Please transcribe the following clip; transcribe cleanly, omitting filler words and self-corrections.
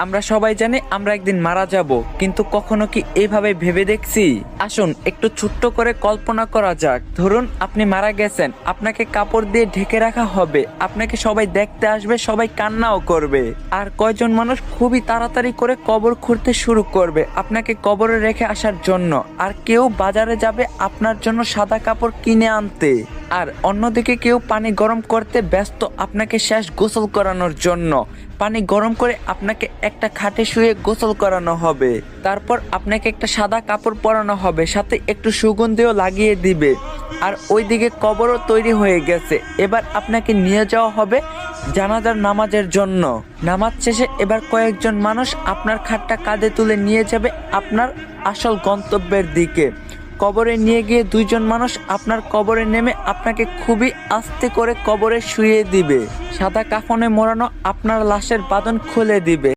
আমরা সবাই জানি আমরা একদিন মারা যাব, কিন্তু কখনো কি এইভাবে ভেবে দেখছি? আসুন একটু ছোট্ট করে কল্পনা করা যাক। ধরুন আপনি মারা গেছেন, আপনাকে কাপড় দিয়ে ঢেকে রাখা হবে, আপনাকে সবাই দেখতে আসবে, সবাই কান্নাও করবে। আর কয়জন মানুষ খুবই তাড়াতাড়ি করে কবর খুঁড়তে শুরু করবে আপনাকে কবরে রেখে আসার জন্য। আর কেউ বাজারে যাবে আপনার জন্য সাদা কাপড় কিনে আনতে। আর অন্যদিকে কেউ পানি গরম করতে ব্যস্ত আপনাকে শেষ গোসল করানোর জন্য। পানি গরম করে আপনাকে একটা খাটে শুয়ে গোসল করানো হবে। তারপর আপনাকে একটা সাদা কাপড় পরানো হবে, সাথে একটু সুগন্ধিও লাগিয়ে দিবে। আর ওইদিকে কবরও তৈরি হয়ে গেছে। এবার আপনাকে নিয়ে যাওয়া হবে জানাজার নামাজের জন্য। নামাজ শেষে এবার কয়েকজন মানুষ আপনার খাটটা কাঁধে তুলে নিয়ে যাবে আপনার আসল গন্তব্যের দিকে। কবরে নিয়ে গিয়ে দুইজন মানুষ আপনার কবরে নেমে আপনাকে খুবই আস্তে করে কবরে শুইয়ে দিবে। সাদা কাফনে মোড়ানো আপনার লাশের বাঁধন খুলে দিবে।